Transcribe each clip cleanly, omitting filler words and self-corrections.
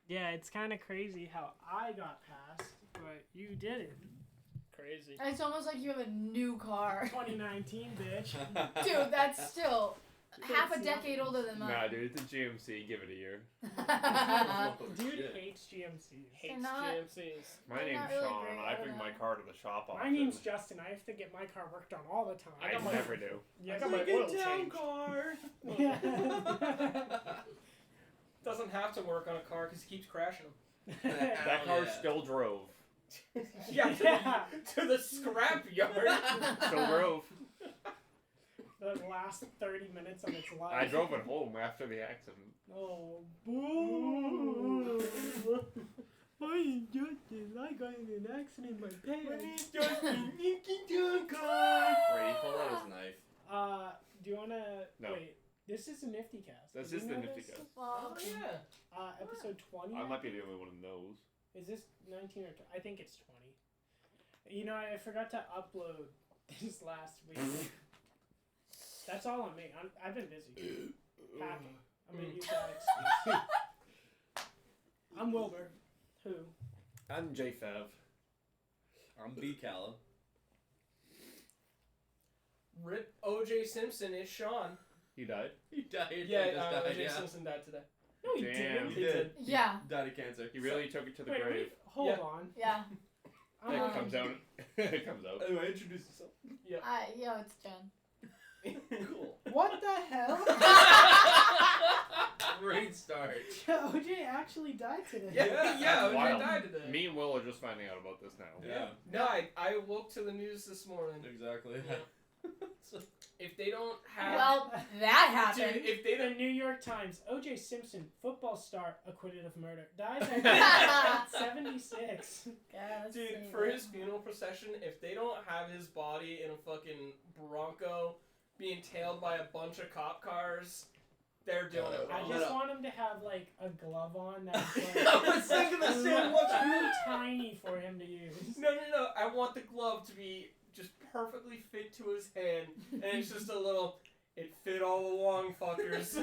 Yeah, it's kind of crazy how I got passed, but you didn't. Crazy. It's almost like you have a new car. 2019, bitch. Dude, that's still half a decade older than mine. Nah, dude, it's a GMC. Give it a year. Dude hates GMCs. Hates not- GMCs. My They're name's not really Sean, great, and I I don't bring know. my car to the shop often. My name's Justin. I have to get my car worked on all the time. I never do. Yes, I got my oil change. car. Doesn't have to work on a car because he keeps crashing them. That car still drove. Yeah, to the scrap yard. Still drove. The last 30 minutes of its life. I drove it home after the accident. Oh, boo! Why, Justin? I got in an accident in my pants. Justin, Brady, pull out his knife. Do you wanna No. wait? This is the NiftyCast. This Did is you the know Nifty this? Cast. Well, yeah. Episode 20. I might be the only one who knows. Is this 19 or 20? I think it's 20. You know, I forgot to upload this last week. That's all on me. I've been busy packing. I'm gonna use that excuse. I'm Wilber. Who? I'm J Fav. I'm B. Calla. Rip O.J. Simpson is Sean. He died. He died. Yeah, He just died, O.J. yeah. Simpson died today. No, he Damn. didn't. He did. yeah, Died of cancer. He really took it to the Wait, grave. hold Yeah. on. yeah. It comes out. It comes out. Anyway, introduce yourself. Yo, it's Jen. Cool. What the hell? Great start. OJ actually died today. Yeah, That's O.J. wild. died today. Me and Will are just finding out about this now. Yeah. No, I woke to the news this morning. Exactly. Yeah. If they don't have... Well, that Dude, happened. if they The don't... New York Times, O.J. Simpson, football star, acquitted of murder, dies at 76. God, let's Dude, see for that. his funeral procession, if they don't have his body in a fucking Bronco being tailed by a bunch of cop cars, they're doing it I wrong. just want him to have, like, a glove on that's, like, I was thinking the same one. too tiny for him to use. No. I want the glove to be just perfectly fit to his hand, and it's just a little... It fit all along, fuckers.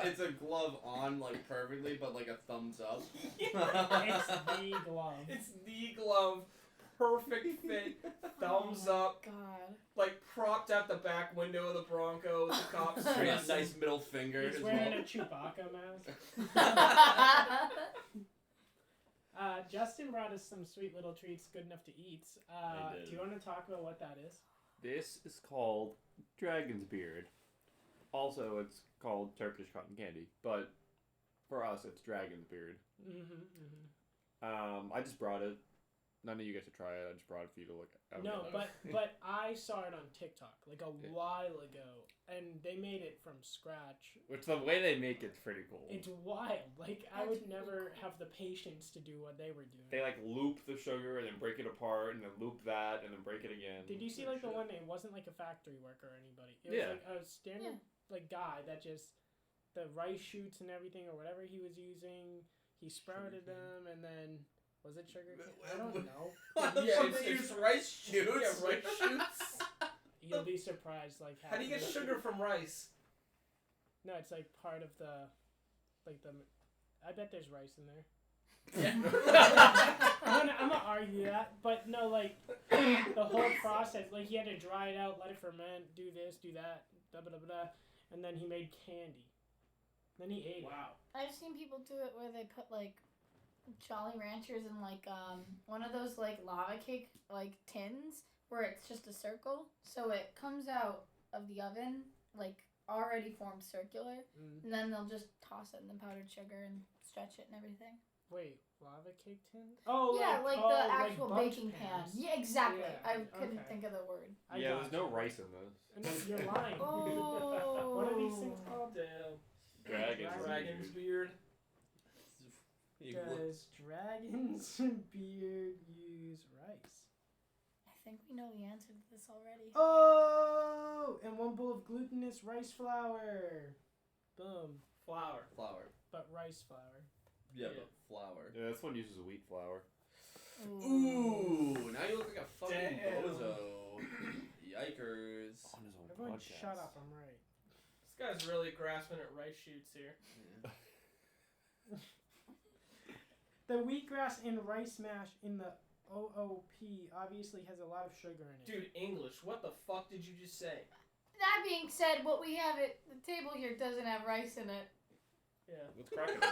It's a glove on, like, perfectly, but, like, a thumbs up. It's the glove. It's the glove. Perfect fit. Thumbs up. God. Like, propped at the back window of the Bronco with the cops Straight up, chasing. nice middle finger He's as wearing well. a Chewbacca mask. Justin brought us some sweet little treats, good enough to eat. I did. Do you want to talk about what that is? This is called Dragon's Beard. Also, it's called Turkish cotton candy, but for us, it's Dragon's Beard. I just brought it. None of you get to try it. I just brought it for you to look at. No, but I saw it on TikTok like a while ago, and they made it from scratch. Which the way they make it's pretty cool. It's wild. Like I would never have the patience to do what they were doing. They like loop the sugar and then break it apart and then loop that and then break it again. Did you see like the one? It wasn't like a factory worker or anybody. It was like a standard like guy that just the rice shoots and everything or whatever he was using. He sprouted them and then. Was it sugar cane? I don't know. Yeah, They use rice shoots. Yeah, rice shoots. You'll be surprised, like How do you get sugar from rice? No, it's like part of the, like the. I bet there's rice in there. Yeah. I'm gonna argue that, but no, like the whole process, like he had to dry it out, let it ferment, do this, do that, blah blah blah, blah, and then he made candy. Then he ate. Wow. I've seen people do it where they put like Jolly Ranchers in like one of those like lava cake like tins where it's just a circle, so it comes out of the oven like already formed circular, and then they'll just toss it in the powdered sugar and stretch it and everything. Wait, lava cake tin? Oh, yeah, like the actual bunch baking pan. pans. Yeah, exactly. Yeah, I couldn't okay. think of the word. Yeah, there's no rice in this. No, you're lying. Oh. What are these things called? Damn. Dragon's beard. Does Dragon's Beard use rice? I think we know the answer to this already. Oh, and 1 bowl of glutinous rice flour. Boom. Flour. But rice flour. Yeah, but flour. Yeah, this one uses wheat flour. Ooh, now you look like a fucking Damn. bozo. Yikers. On his own Everyone podcast. shut up, I'm right. This guy's really grasping at rice shoots here. The wheatgrass and rice mash in the OOP obviously has a lot of sugar in it. Dude, English, what the fuck did you just say? That being said, what we have at the table here doesn't have rice in it. Yeah. Let's crack it.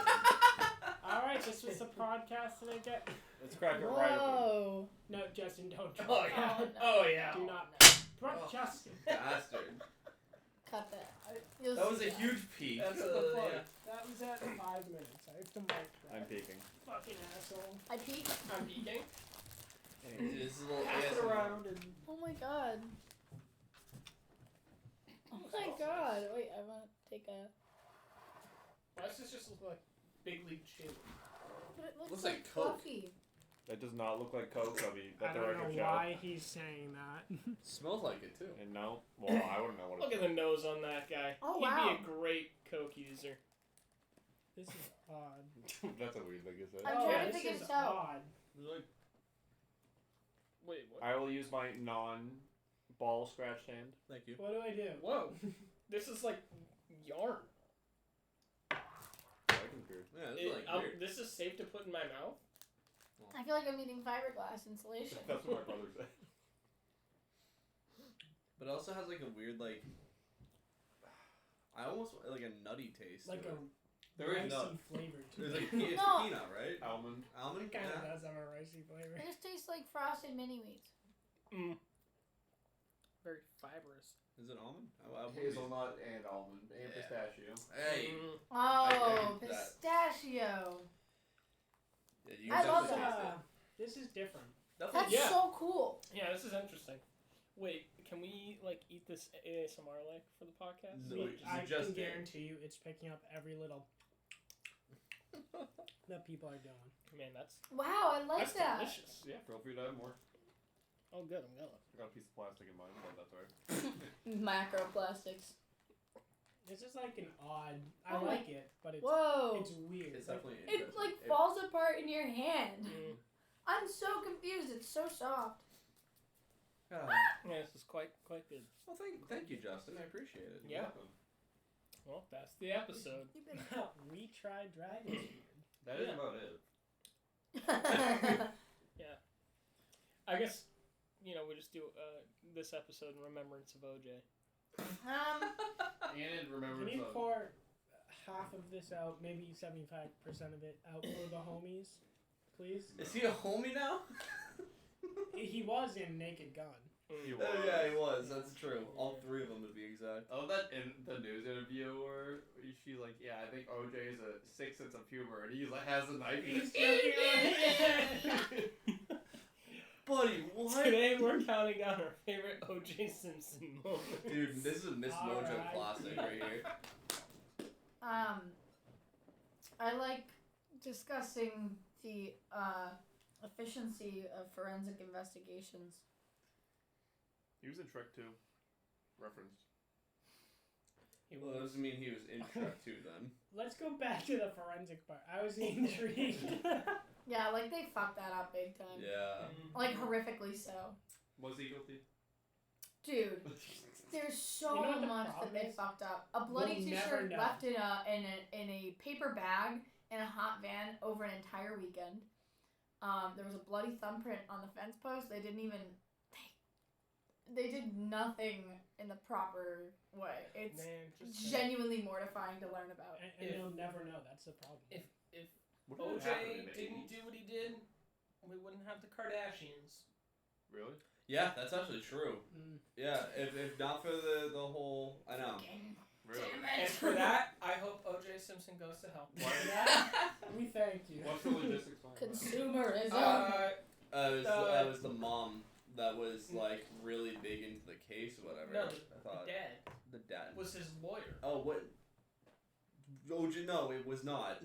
Alright, this was the podcast that I get. Let's crack it right open. Whoa. No, Justin, don't try Oh, yeah. that. Oh, yeah. Do not. Oh. Justin. Bastard. Cut that. You'll That was see a huge peak. That's What the fuck? yeah. That was at 5 minutes. I have to mic that. I'm peeking. Fucking asshole. I peeked. I'm peeking. This is a little Pass it ASMR. around and... Oh my god. Oh my god. Wait, I want to take a... Why does this just look like Big League Chew? But it looks Looks like like Coke. fluffy. That does not look like Coke, I mean, I that's the don't record know show. why he's saying that. Smells like it too. And no, well, I wouldn't know what Look it's at the nose on that guy. Oh, He'd wow. be a great Coke user. This is odd. That's a weird thing to say. I'm Oh, trying to this figure is this out. odd. Like, Wait, what? I will use my non-ball scratch hand. thank you. What do I do? Whoa. This is like yarn. Dragon's beard. Yeah, this is like weird. This is safe to put in my mouth? I feel like I'm eating fiberglass insulation. That's what my brother said. But it also has like a weird like. I almost like a nutty taste. Like to a it. There is ricey nut. flavor to There's it. like it's No. peanut, right? Almond. Almond. It kind of Yeah. does have a ricey flavor. It just tastes like frosted mini wheats. Mm. Very fibrous. Is it almond? Hazelnut and almond and Yeah. pistachio. Hey. Mm. Oh, hate that. pistachio. Yeah, you I can love definitely that. taste it. This is different. That's Definitely. Yeah. so cool. Yeah, this is interesting. Wait, can we like eat this ASMR like for the podcast? No, We- it's I just can it. guarantee you it's picking up every little that people are doing. Man, that's Wow, I like that's that. delicious. Yeah, feel free to have more. Oh, good. I'm gonna. I got a piece of plastic in mine, but that's alright. Macroplastics. This is like an odd. I Oh my- like it, but it's Whoa. it's weird. It's Like, definitely It interesting. like falls apart in your hand. Mm. I'm so confused. It's so soft. Ah. Yeah, this is quite good. Well, thank you, Justin. I appreciate it. Yeah. Well, that's the episode. You've been we tried Dragon's Beard. That is Yeah. about it. I guess we just do this episode in remembrance of OJ. And remember Can you some. pour half of this out, maybe 75% of it out for the homies, please? Is he a homie now? He was in Naked Gun. You Oh, yeah, he was. That's true. All three of them, to be exact. I love that in the news interview where she's like, yeah, I think OJ is a sick sense of humor, and he's like, has a knife. He's joking. Buddy, what? Today we're counting down our favorite OJ Simpson moment. Dude, this is a Miss Mojo Alright. classic right here. I like discussing the efficiency of forensic investigations. He was in Shrek 2. Reference. Well, that doesn't mean he was in Shrek 2 then. Let's go back to the forensic part. I was intrigued. Yeah, like they fucked that up big time. Yeah. Like horrifically so. Was he guilty? Dude, there's so You know what the much that problem they is? fucked up. A bloody We'll never t-shirt know. left in a paper bag in a hot van over an entire weekend. There was a bloody thumbprint on the fence post. They didn't even they did nothing in the proper way. It's genuinely mortifying to learn about. And you'll never know. That's the problem. If What did happen in OJ the didn't 80s? do what he did, we wouldn't have the Kardashians. Really? Yeah, that's actually true. Mm. Yeah, if not for the whole... I know. Really? And for that, I hope OJ Simpson goes to hell. For that, we thank you. What's the logistics behind that? Consumerism. It was the mom that was like really big into the case or whatever. No, I the thought. dad The dad. was his lawyer. Oh, what? OJ, no, it was not.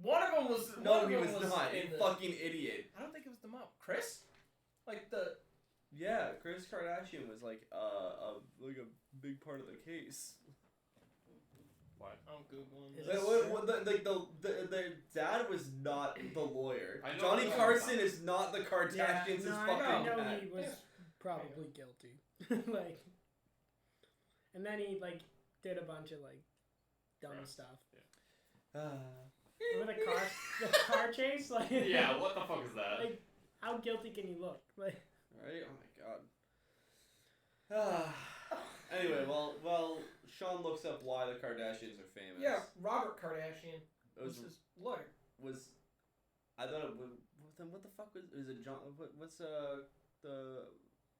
One of them was. No, one of he them was not. in You the- fucking idiot. I don't think it was the mom. Chris? Like the. Yeah, Kris Kardashian was like a big part of the case. What? I'm googling. Is this. it- The dad was not the lawyer. I know Johnny what Carson you're is not the Kardashians' no, fucking I know dad. he was probably guilty. Like, and then he like did a bunch of like dumb Right. stuff. Ah. What the car chase. Like, Yeah, what the fuck is that? Like, how guilty can you look? Like, Right? Oh my god. Anyway, well, Sean looks up why the Kardashians are famous. Yeah, Robert Kardashian. It was his lawyer. I thought it was. Then what the fuck is it? John? What's the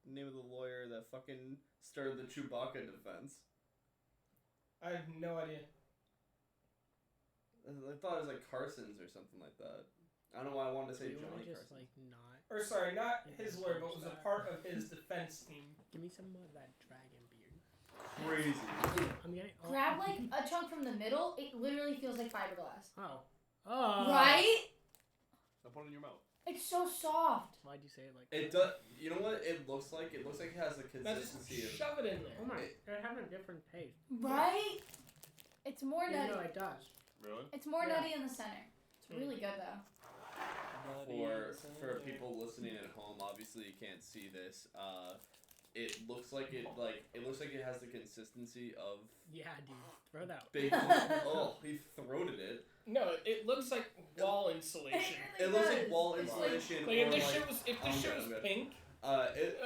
name of the lawyer that fucking started the Chewbacca defense? I have no idea. I thought it was like Carson's or something like that. I don't know why I wanted to say you wanna Johnny just Carson. like not. Or sorry, not Yeah, his lawyer, but was a that. part of his defense team. Give me some more of that dragon beard. Crazy. I'm getting. Oh. Grab like a chunk from the middle. It literally feels like fiberglass. Oh. Right? Now put it in your mouth. It's so soft. Why'd you say it like It that? does. You know what it looks like? It looks like it has the Now just consistency of. shove it in there. Oh my! They're having a different taste. Right? It's more Yeah, nutty. no, it does. Really? It's more Yeah. nutty in the center. It's really good though. For people listening at home, obviously you can't see this. It looks like it has the consistency of Yeah, dude. Throw that. big. Oh, he throated it. No, it looks like wall insulation. It looks like does. wall It's insulation. Like if or this like, shit was I'm good. pink, it,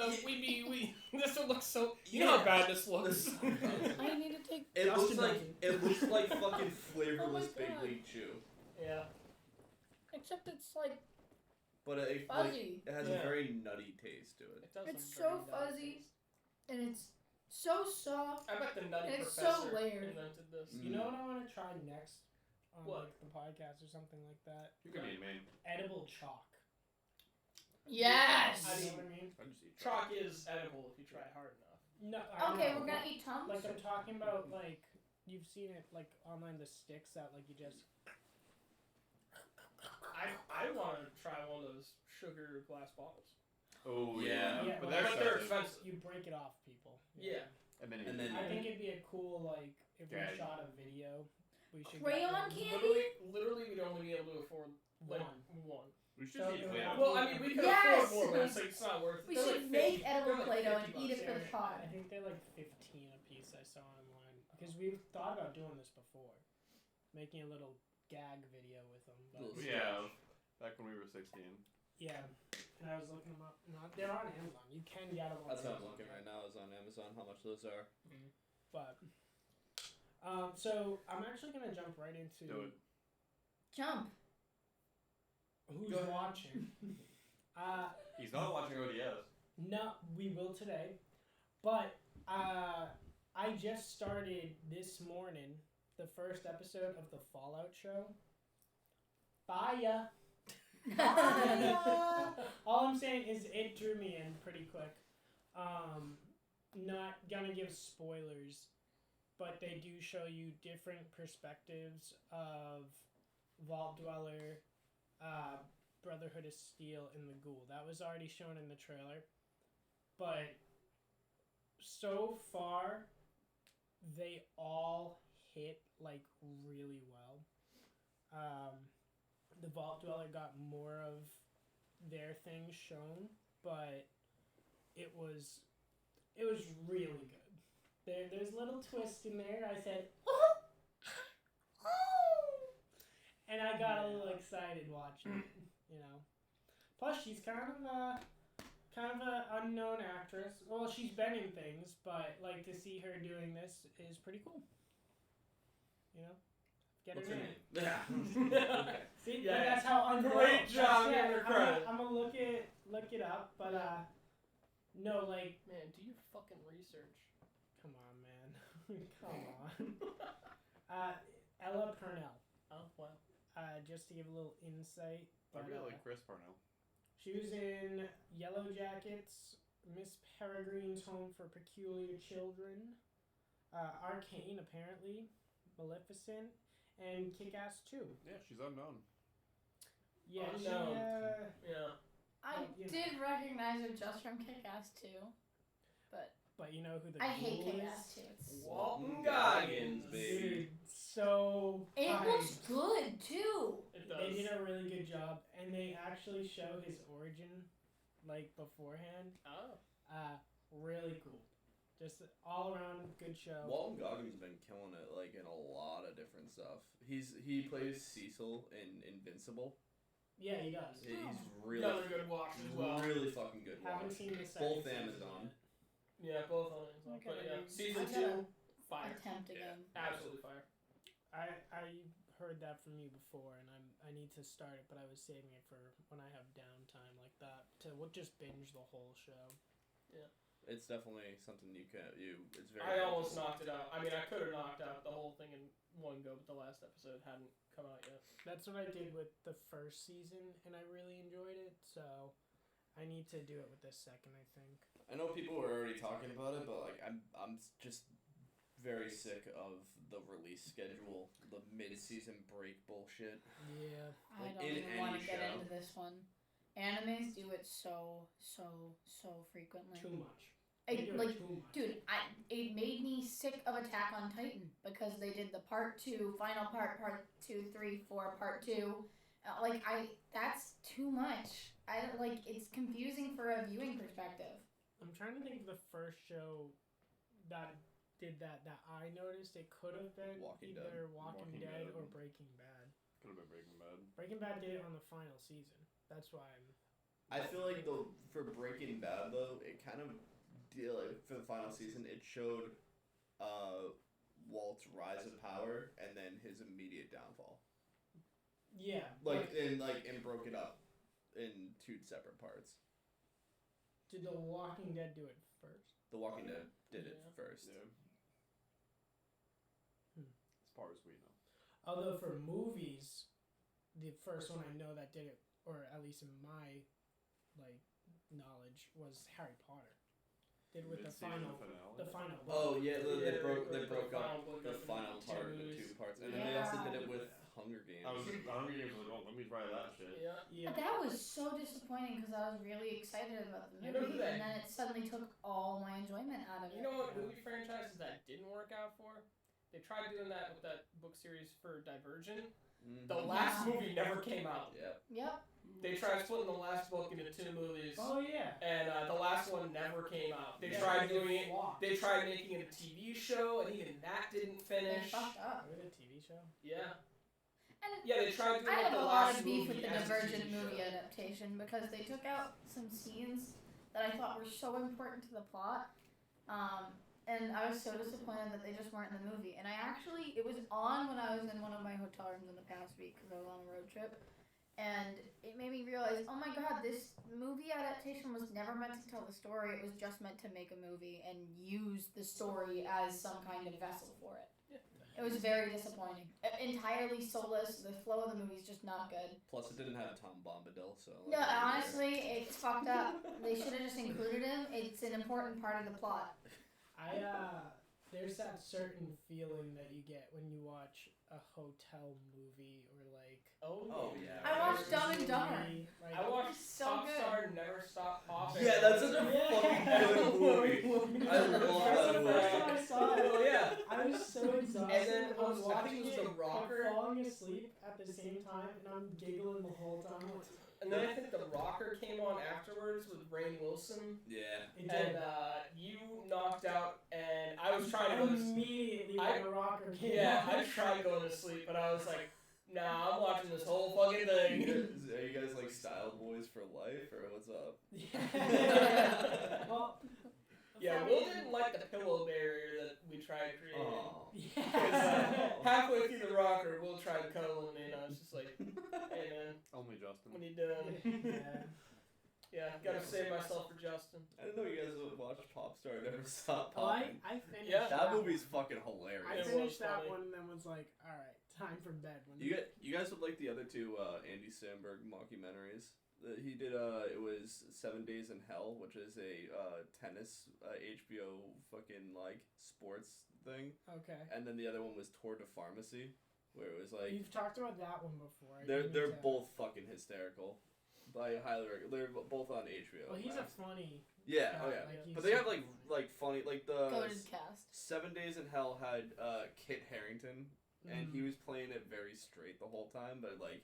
this would look so. You know how bad this looks. I need to take. it looks Dustin like fucking flavorless Big God. League Chew. Yeah. Except it's like But it fuzzy. has Yeah. a very nutty taste to it. It does It's some so pretty nutty fuzzy. taste. And it's so soft. I bet the nutty It's so professor layered. invented this. Mm. You know what I want to try next on What? like the podcast or something like that? You could be mean. Edible chalk. Yes. You know what I mean? I just eat Chalk is edible if you try hard enough. No. I Okay, know. we're gonna eat Tums. Like I'm talking about, like you've seen it like online, the sticks that like you just. I want to try one of those sugar glass bottles. Oh Yeah. Yeah, but well, they're they're expensive. You break it off, people. Yeah. And then, And then- I think it'd be a cool like if we Yeah. shot a video. We should Crayon get, candy? Literally, we'd only be able to afford like one. we should So eat do Play-Doh. I. Well, I mean, we could Yes! afford more, but it's like it's not worth it. We They're should like make 50 edible they're like Play-Doh and 50 eat it for the bucks. pod. I think they're like 15 a piece. I saw online because we've thought about doing this before, making a little gag video with them. But Little Yeah, back when we were 16. yeah, and I was looking them up. No, they're on Amazon. You can get them on That's what I'm Amazon. looking right now. Is on Amazon. How much those are? But so I'm actually gonna jump right into Do it. Jump. who's Go ahead. watching. He's not watching ODS. No, we will today, but I just started this morning the first episode of the Fallout show. Fire. All I'm saying is it drew me in pretty quick. Not gonna give spoilers, but they do show you different perspectives of Vault Dweller, Brotherhood of Steel, and the Ghoul. That was already shown in the trailer, but so far they all hit like really well. The Vault Dweller got more of their things shown, but it was really good. There's little twists in there. I said, oh, and I got a little excited watching it. You know, plus she's kind of a unknown actress. Well, she's been in things, but like to see her doing this is pretty cool. You know, get What's her her name. name? Yeah. Okay. See, Yeah. that's how unknown. Great job, That's- give her credit. I'm gonna look it up, but no, like, Man, do your fucking research. come on, man, come on. Ella Purnell. Oh wow. Just to give a little insight, I but, really like Chris Parnell. she was in Yellow Jackets, Miss Peregrine's Home for Peculiar Children, Arcane apparently, Maleficent, and Kick-Ass 2. Yeah, she's unknown. Yeah, Unknown. Yeah. I Well, you know. did recognize her just from Kick-Ass 2. But you know who the I hate Ghoul Kick-Ass is? 2. It's... Walton Goggins, Goggins, baby. Dude, so It hyped. looks good too. It does. They did a really good job, and they actually show his origin, like beforehand. Oh. Really cool. Just all around good show. Walton Goggins been killing it like in a lot of different stuff. He plays Cecil in Invincible. Yeah, he does. He's really Another good watch as well. really fucking good. Haven't Watch. seen the second Both season Amazon. yet. Yeah, both on Amazon. Okay, But yeah, I season gotta 2, fire. Attempt again. Absolutely fire. I heard that from you before, and I need to start it, but I was saving it for when I have downtime like that to just binge the whole show. It's definitely something it's very. I almost knocked it out. I mean, I could have knocked out the whole thing in one go, but the last episode hadn't come out yet. That's what I did with the first season, and I really enjoyed it. So I need to do it with this second, I think. I know people were already talking about it, but like I'm just very sick of the release schedule, the mid-season break bullshit. Yeah. I Like, don't in even want to any get show. into this one. Animes do it so frequently. Too much. They do it Like, too much. dude, it made me sick of Attack on Titan because they did the part 2, final part 2, 3, 4, part 2. That's too much. It's confusing for a viewing perspective. I'm trying to think of the first show that did that I noticed. It could have been Walking either Dead. Walking Walking Dead Dead. or Breaking Bad. Could have been Breaking Bad. Breaking Bad did it on the final season. That's why I'm. I feel like for Breaking Bad though, it kind of for the final season, it showed Walt's rise of power and then his immediate downfall. Yeah. And broke it up in 2 separate parts. Did The Walking Dead do it first? The Walking Dead did it Yeah. first. Yeah. As far as we know. Although for movies, the first one I know that did it, or at least in my knowledge, was Harry Potter. Did with the Mid-season final finale. book. Oh yeah, they broke the up final the book final into part two into movies. 2 parts, and then they also did it with Yeah. Hunger Games. I was Hunger Games was like, oh, let me try that shit. Yeah. Yeah. But that was so disappointing because I was really excited about the You know movie, who that- and then it suddenly took all my enjoyment out of it. You know what movie franchises that didn't work out for? They tried doing that with that book series for Divergent. Mhm. The last movie never came out. Yeah. Yep. They tried splitting the last book into 2 movies, Oh yeah. and the last one never came out. They Yeah, tried it doing it. flopped. They tried making it a TV show, and even that didn't They finish. fucked up. Was it a TV show? Yeah. And Yeah, they tried doing I like have the a lot last of beef with movie the as a Divergent TV movie show. adaptation because they took out some scenes that I thought were so important to the plot. And I was so disappointed that they just weren't in the movie. And it was on when I was in one of my hotel rooms in the past week because I was on a road trip. And it made me realize, oh my god, this movie adaptation was never meant to tell the story. It was just meant to make a movie and use the story as some kind of vessel for it. It was very disappointing. Entirely soulless. The flow of the movie is just not good. Plus, it didn't have Tom Bombadil, so. No, honestly, it's fucked up. They should have just included him. It's an important part of the plot. There's that certain feeling that you get when you watch a hotel movie or Oh, yeah. I watched Dumb and Dumber. I watched So Pop good. Star Never Stop Popping. Yeah, that's such a Yeah. fucking good movie. I love that movie. First time I saw it, Oh yeah. I was so exhausted. And then I was I think watching it was it, The Rocker. I'm falling asleep at the same time, and I'm giggling the whole time. And then I think The Rocker came on afterwards with Rainn Wilson. Yeah. It And did. you knocked out, and I was trying to go to sleep. Immediately when the rocker came Yeah, on. I tried going to sleep, but I was like, nah, I'm watching this whole fucking thing. Are you guys like style boys for life, or what's up? Yeah. Well, Yeah, Will didn't like the pillow barrier that we tried creating. Oh. yeah. Halfway through The Rocker, Will tried cuddling me, and I was just like, hey man, Only Justin. what are you doing? Yeah. Yeah, gotta save myself for Justin. I didn't know you guys would watch Popstar Never Stop Well, Popping. I finished Yeah. That one. movie's fucking I hilarious. It was finished that funny. one and then was like, all right, time for bed. When You guys would like the other 2 Andy Samberg mockumentaries. He did it was 7 Days in Hell, which is a tennis HBO fucking like sports thing, Okay. and then the other one was Tour de Pharmacy, where it was like You've talked about that one before. they're both fucking hysterical. I highly recommend. They're both on HBO. Well, he's a Max. funny. Yeah, guy, oh yeah. like, he's But they have super like funny like the Goated cast. 7 Days in Hell had Kit Harington, and he Mhm. was playing it very straight the whole time, but like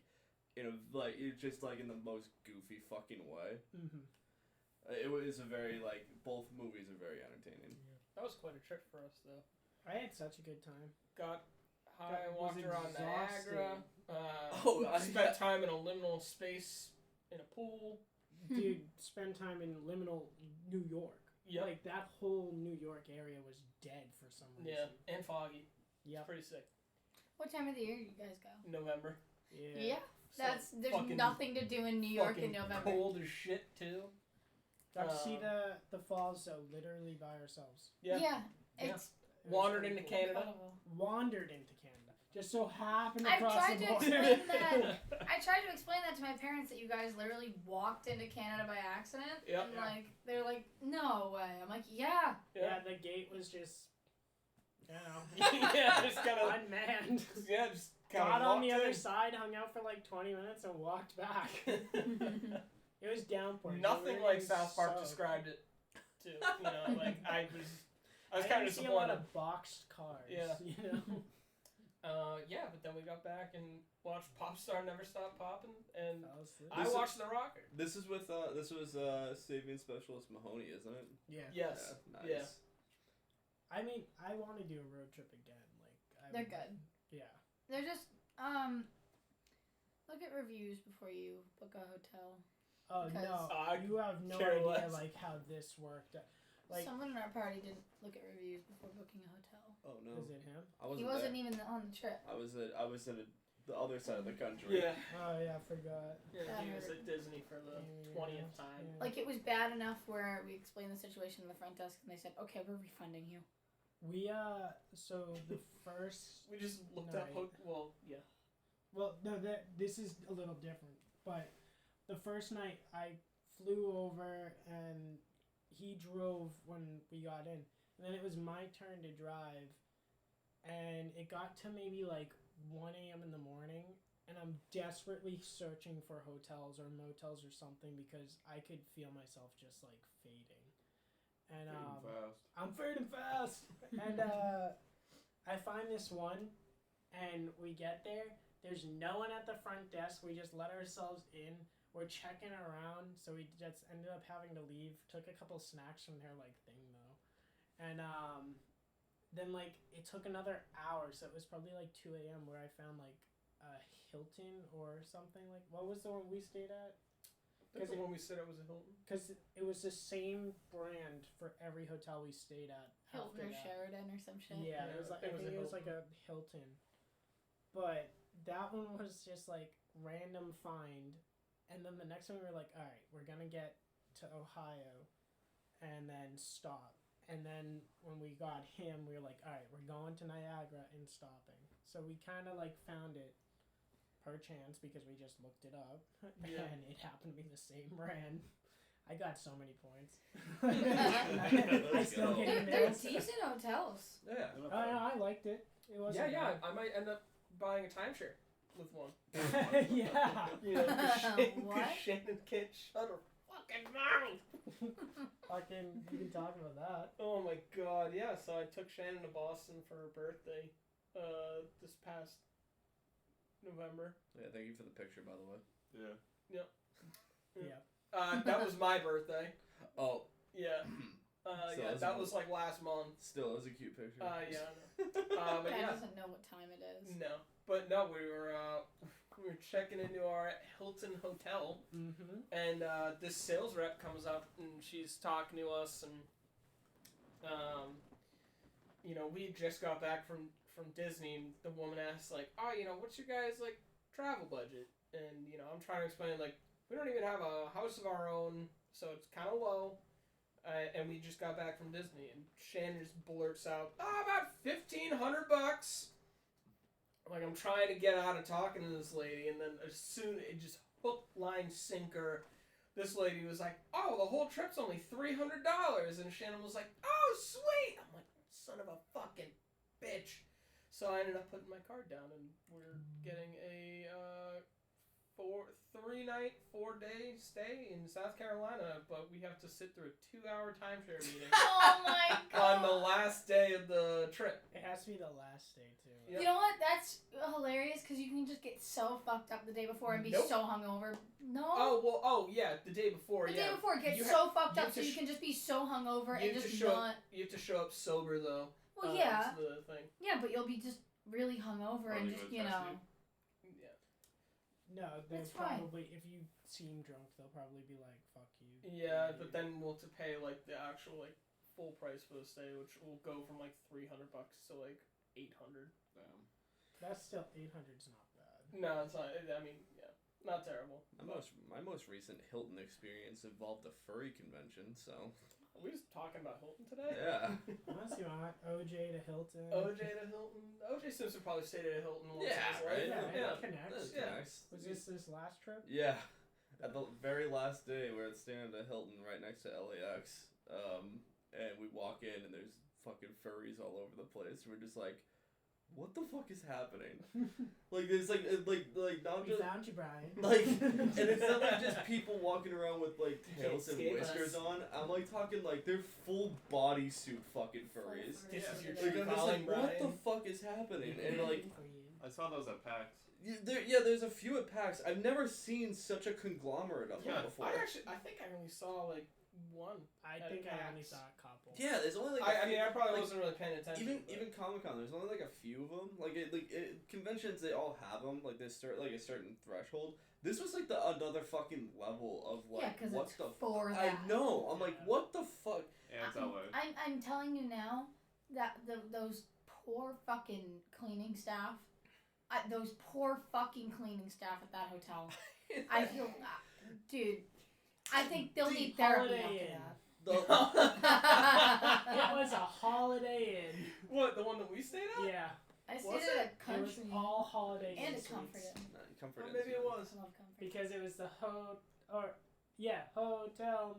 in a like it's just like in the most goofy fucking way. Mhm. It was a very like both movies are very entertaining. That was quite a trip for us, though. I had such a good time. Got high, That walked was around exhausting. Niagara. Spent time in a liminal space in a pool. Dude, spend time in liminal New York. Yep. Like, that whole New York area was dead for some reason. Yeah, and foggy. Yep. Pretty sick. What time of the year do you guys go? November. Yeah. So There's fucking- nothing to do in New York in fucking November. Cold as shit, too. Got to see the falls, so literally by ourselves. Yeah. Yeah, Yeah. it's It was Wandered pretty into cool. Canada. incredible. Wandered into Canada. Just so happened to I've cross tried the to border. explain that. I tried to explain that to my parents that you guys literally walked into Canada by accident. Yep. And like they're like, no way. I'm like, yeah. Yeah, the gate was just, I don't know, Yeah, just kind of. unmanned. Yeah, just kind Got of on the other side, hung out for like 20 minutes, and walked back. It was downpouring. Nothing We were like getting South Park soaked. described it. To like I was I kind of didn't see a lot disappointed. of boxed cars. Yeah. You know. Yeah, but then we got back and watched Popstar Never Stop Poppin', and Fell asleep. I This is- watched The Rocker. This is with this was saving specialist Mahoney, isn't it? Yeah. Yes. Yeah. Nice. I mean, I want to do a road trip again. Like, They're good. Yeah. They're just look at reviews before you book a hotel. Oh Because- no, I you have no care idea less. like how this worked. Like, Someone in our party didn't look at reviews before booking a hotel. Oh no. is it him? I wasn't He wasn't there. even on the trip. I was in the other side of the country. Yeah. Oh yeah, I forgot. Yeah, That he was hurt. at Disney for the 20th time. Yeah. Like it was bad enough where we explained the situation to the front desk and they said, "Okay, we're refunding you." We so the first. We just looked up. Night. Well, yeah. Well, no, this is a little different. But the first night I flew over and he drove when we got in, and then it was my turn to drive, and it got to maybe like 1 a.m. in the morning, and I'm desperately searching for hotels or motels or something because I could feel myself just like fading. And I'm fading fast. And I find this one, and we get there. There's no one at the front desk. We just let ourselves in. We're checking around, so we just ended up having to leave. Took a couple snacks from their like thing though, and then like it took another hour, so it was probably like 2 a.m. where I found like a Hilton or something like. What was the one we stayed at? Because when we said it was a Hilton. Because it was the same brand for every hotel we stayed at. Hilton after or that. Sheridan or some shit. Yeah, Yeah, it was like it I was think a it was like a Hilton, but that one was just like random find, and then the next one we were like, all right, we're gonna get to Ohio, and then stop, and then when we got him, we were like, all right, we're going to Niagara and stopping. So we kind of like found it per chance because we just looked it up, Yeah. and it happened to be the same brand. I got so many points. I Let's still go. get They're emails. decent hotels. Yeah. Oh, yeah, I liked it. It wasn't Yeah. I might end up buying a timeshare with one. bad. Yeah. You know, 'cause What? Shannon can't shut her fucking mouth. You can talk about that. Oh my god, yeah. So I took Shannon to Boston for her birthday, this past November. Yeah, thank you for the picture, by the way. Yeah. Yeah. That was my birthday. Oh, Yeah. So Yeah, that's that cool. was like last month. still, it was a cute picture. Yeah, I know. But Guy yeah, doesn't know what time it is. no. But no, we were checking into our Hilton hotel, Mm-hmm. and this sales rep comes up and she's talking to us, and we had just got back from Disney, and the woman asks like, oh, what's your guys like travel budget? And I'm trying to explain like we don't even have a house of our own, so it's kind of low. And we just got back from Disney, and Shannon just blurts out, about $1,500. Like, I'm trying to get out of talking to this lady, and then as soon it just hook, line, sinker, this lady was like, oh, the whole trip's only $300, and Shannon was like, oh, sweet. I'm like, son of a fucking bitch. So I ended up putting my card down, and we're getting a 3 night 3-night, 4-day stay in South Carolina, but we have to sit through a 2-hour timeshare meeting Oh my god. on the last day of the trip. It has to be the last day too. Yep. You know what? That's hilarious because you can just get so fucked up the day before and be Nope. so hungover. No. Oh yeah, the day before. The yeah. day before, get You so fucked you up have so to you can just be so hungover you and have to just show not. You have to show up sober though. Well, yeah, That's the thing. yeah, but you'll be just really hungover and Probably just go you know. thirsty. Yeah. No, they'll It's fine. probably if you seem drunk, they'll probably be like, "Fuck you." Yeah, but then we'll have to pay like the actual like full price for the stay, which will go from like $300 to like $800. Damn. That's still 800's not bad. No, it's not. I mean, yeah, not terrible. My most recent Hilton experience involved a furry convention, so Are we just talking about Hilton today? yeah. Unless you want OJ to Hilton. OJ to Hilton. OJ Simpson probably stayed at a Hilton once in Yeah, his life. right? Yeah, Yeah. it connects. That Yeah. connects. Was this last trip? Yeah. At the very last day, we're staying at a Hilton right next to LAX, and we walk in and there's fucking furries all over the place. We're just like, what the fuck is happening? Like there's like not We just found you, Brian. like, and it's not like just people walking around with like tails and escape whiskers us. on. I'm like talking like they're full bodysuit fucking furries. This is your Like true I'm just calling, like, what Brian. the fuck is happening? And like, I saw those at PAX. there's a few at PAX. I've never seen such a conglomerate of them Yeah, before. I think I only saw like one. I At think I only PAX. saw a couple. Yeah, there's only like I mean, I probably like, wasn't really paying attention. even Comic Con. There's only like a few of them. Conventions, they all have them. Like they start like a certain threshold. This was like another fucking level of Yeah, like because what it's the. for I that. know. I'm like, Yeah. what the fuck? Yeah, it's LA. I'm telling you now that those poor fucking cleaning staff, those poor fucking cleaning staff at that hotel. I feel, dude, I think they'll need therapy Holiday after Inn. that. It was a Holiday Inn. What, the one that we stayed at? Yeah, I Was stayed it? at a it was country all Holiday Inn and a suites. comfort inn. Comfort Or Inn. maybe it was. I love comfort. Because it was the hotel,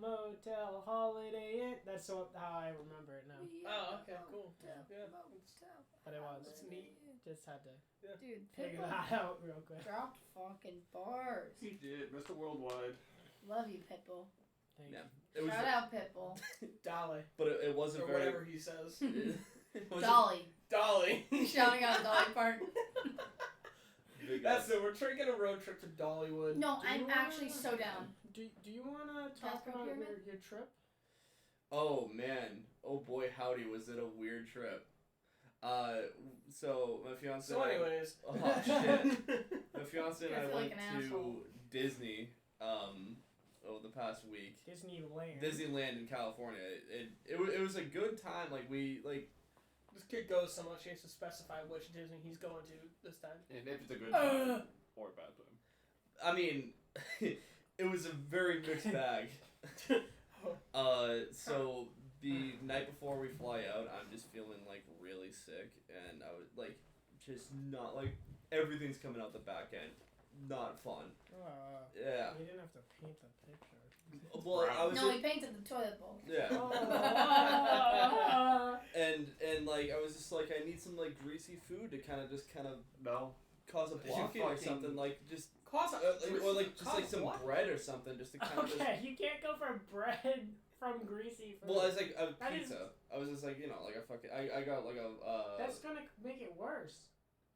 motel, Holiday Inn. That's how I remember it now. Oh, okay, cool. Yeah. Yeah. But it was. It's neat. Just had to Dude, figure Pitbull that out real quick. dropped fucking bars. He did, Mr. Worldwide. Love you, Pitbull. Thank Yeah. you. It was, Shout out, Pitbull. Dolly. but it wasn't Or very. whatever he says. It wasn't Dolly. Dolly. Shouting out Dolly Parton. big That's ass. it. We're taking a road trip to Dollywood. No, Do you I'm wanna- actually so down. Do you want to talk Casper about Pyramid? your trip? Oh man, oh boy, howdy, was it a weird trip. So my fiance. So, anyways. Oh shit. My fiance and I I feel went like an to asshole. Disney over the past week. Disneyland in California. It was a good time. Like we like. This kid goes so much, he has to specify which Disney he's going to this time. And if it's a good time or a bad time. I mean, it was a very mixed bag. So the night before we fly out, I'm just feeling like really sick, and I was like, just not like everything's coming out the back end. Not fun. Yeah. You didn't have to paint the picture. Well, I was No, like, he painted the toilet bowl. yeah. Oh. And like I was just like, I need some like greasy food to kind of No. cause a You blocking or fucking- something, like just Cause or like just like some bread or something, just to kind of. Okay, you can't go for bread from greasy food. Well, I was like a That is- pizza. I was just like, you know, like a fucking. I got like a. That's gonna make it worse.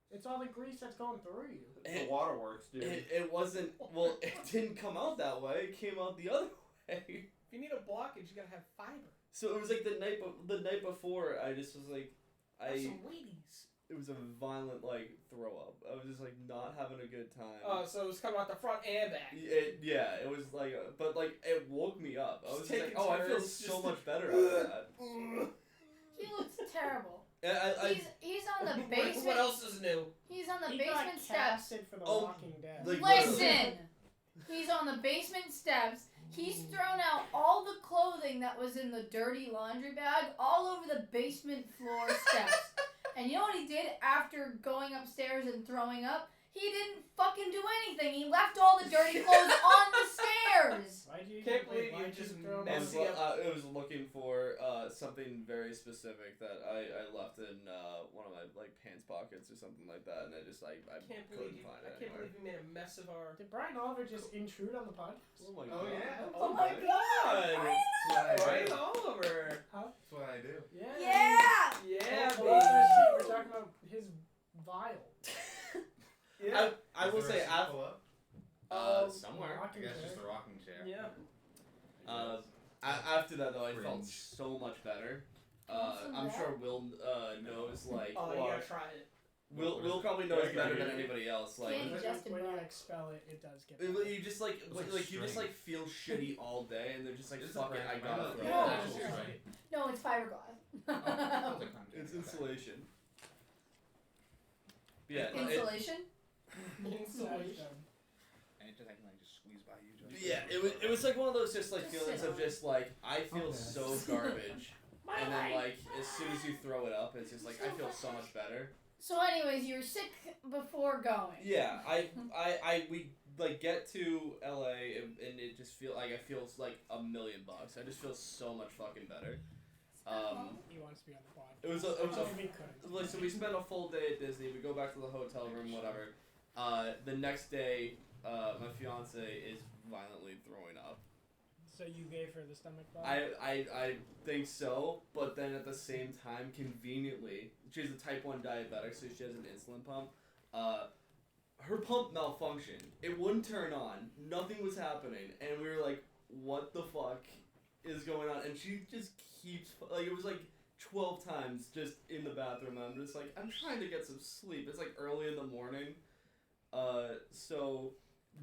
It's all the grease that's going through you. The waterworks, dude. It wasn't. Well, it didn't come out that way. It came out the other way. If you need a blockage, you gotta have fiber. So it was like the night before. I just was like, Have some Wheaties. It was a violent like throw up. I was just like not having a good time. So it was coming out the front and back. It was like, but like it woke me up. I was Just just like, taking oh, I feel turns, so just- much better after that. He looks terrible. And He's on the basement. What else is new? He's on the He basement got steps. casted for The Oh, Walking Dead. like- Listen! He's on the basement steps. He's thrown out all the clothing that was in the dirty laundry bag all over the basement floor steps. And you know what he did after going upstairs and throwing up? He didn't fucking do anything. He left all the dirty clothes on the stairs. Why'd you you Can't even played believe you Light just throw And messed most- up. it was looking for something very specific that I left in one of my like pants pockets or something like that, and I just I Can't couldn't believe you. find I it can't anywhere. believe you made a mess of our. Did Brian Oliver just intrude on the podcast? Oh my Oh, god! yeah. Oh my god! That's what I Brian do. Oliver. That's what I do. Yeah. Yeah! Yeah, Oh, baby. shit, we're talking about his vial. Yeah. I will Is there say a seat pull up? somewhere. I Rocking guess chair. just a rocking chair. Yeah. After that though, I felt Cringe. so much better. Awesome, I'm yeah. sure Will knows like Oh, you gotta try it. Will probably knows Yeah, better yeah, than yeah. anybody else. Like Candy When, Justin when you Bieber. expel it, it does get it- better. you just like It's like you just string. like feel shitty all day, and they're just like It's fuck a it, I brand- gotta brand- throw Yeah, it. actual string. Right. No, it's fiberglass. Oh, it's It's insulation. Yeah, Insulation? Insulation. And I can like just squeeze by you. yeah, it was like one of those just like Just feelings sit of on just like I feel Okay. so garbage, and then like as soon as you throw it up, it's just like I feel so much better. So, anyways, you were sick before going. Yeah, we like get to LA and it just feel like I feel like $1 million. I just feel so much fucking better. He wants to be on the quad. It was a We couldn't. like so we spent a full day at Disney. We go back to the hotel room, whatever. The next day, my fiance is violently throwing up. So you gave her the stomach bug? I think so, but then at the same time, conveniently, she's a type 1 diabetic, so she has an insulin pump. Her pump malfunctioned. It wouldn't turn on. Nothing was happening, and we were like, "What the fuck is going on?" And she just keeps like it was like 12 times just in the bathroom. I'm just like, I'm trying to get some sleep. It's like early in the morning. So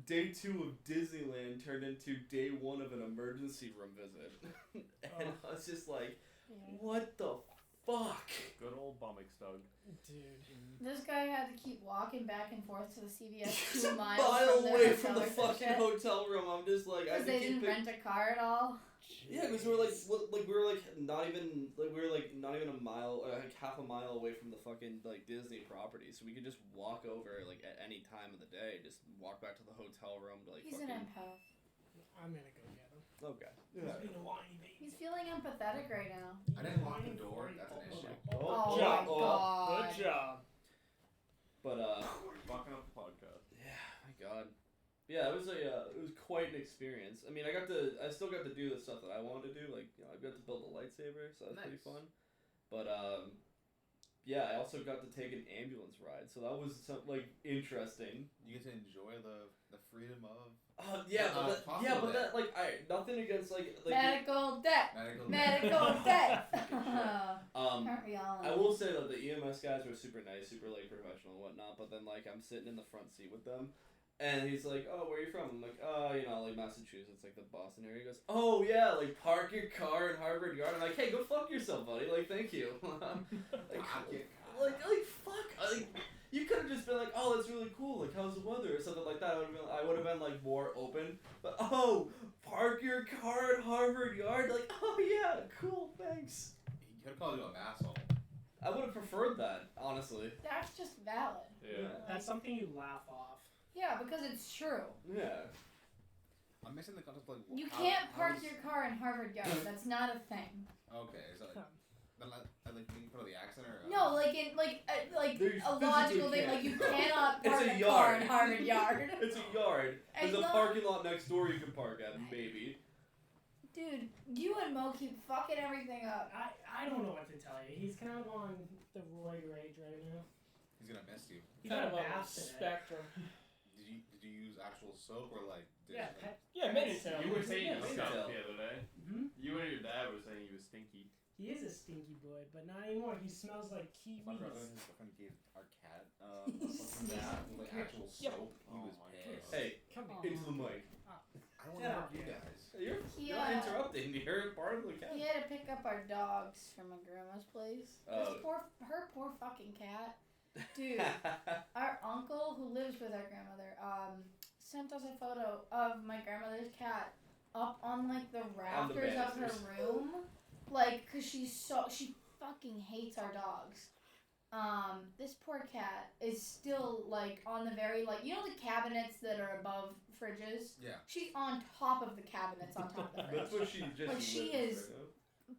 day 2 of Disneyland turned into day 1 of an emergency room visit. And I was just like, what the fuck? Good old bumming stug. Dude. This guy had to keep walking back and forth to the CVS Just 2 a miles mile from away their from the hotel or some fucking shit. hotel room. I'm just like, I Because they keep didn't rent a car at all. Yeah, because we were not even a mile, or like half a mile away from the fucking like Disney property, so we could just walk over like at any time of the day, just walk back to the hotel room to like He's fucking. an empath. I'm gonna go get him. Okay. He's being a whiny baby. He's feeling empathetic right now. I didn't lock the door. That's an issue. Oh, yeah, my god. Good job. But Fucking up the podcast. yeah, my god. Yeah, it was quite an experience. I mean, I still got to do the stuff that I wanted to do. Like, you know, I got to build a lightsaber, so that was pretty Nice. fun. But yeah, I also got to take an ambulance ride, so that was interesting. You get to enjoy the freedom of But that like nothing against like Medical debt. medical. Medical debt. um. Aren't we all? I will say that the EMS guys were super nice, super like professional and whatnot. But then like I'm sitting in the front seat with them, and he's like, "Oh, where are you from?" I'm like, you know, like Massachusetts, like the Boston area." He goes, "Oh yeah, like park your car in Harvard Yard." I'm like, "Hey, go fuck yourself, buddy. Like, thank you." like fuck. Like you could have just been like, "Oh, that's really cool. Like, how's the weather?" or something like that. I would have been like more open. But park your car at Harvard Yard. Like, oh yeah, cool, thanks. He could have called you an asshole. I would have preferred that, honestly. That's just valid. Yeah. That's something you laugh off. Yeah, because it's true. Yeah. I'm missing the concept like. You how- can't how park is- your car in Harvard Yard. That's not a thing. Okay, so like, then like being put on the accident or. No, like in like They a physically logical thing. can't. Like you cannot It's park a a car yard. in Harvard Yard. It's a yard. I There's a know. parking lot next door you can park at, maybe. Dude, you and Mo keep fucking everything up. I don't know what to tell you. He's kind of on the Roy rage right now. He's gonna miss you. He Kind got of a on the bath today. spectrum. Did you use actual soap or like? Yeah, dish? pet. Yeah, Minitel. You were saying Yeah, you Minitel. stunk the other day. Hmm? You and your dad were saying he was stinky. He is a stinky boy, but not anymore. He smells like My brother kiwis. and his girlfriend gave our cat fucking that with like actual soap. He Oh was my pissed. Hey, Come Aw. here. into the mic. I don't want to Yeah. hurt you guys. You're not interrupting. You're part of the cat. He had to pick up our dogs from my grandma's place. Oh. Her poor fucking cat. Dude, our uncle who lives with our grandmother sent us a photo of my grandmother's cat up on like the rafters of her banisters. room, like, cause she fucking hates our dogs. this poor cat is still like on the very like you know the cabinets that are above fridges. Yeah. She's on top of the cabinets on top of the fridge. That's what she just. Like, she lives is- right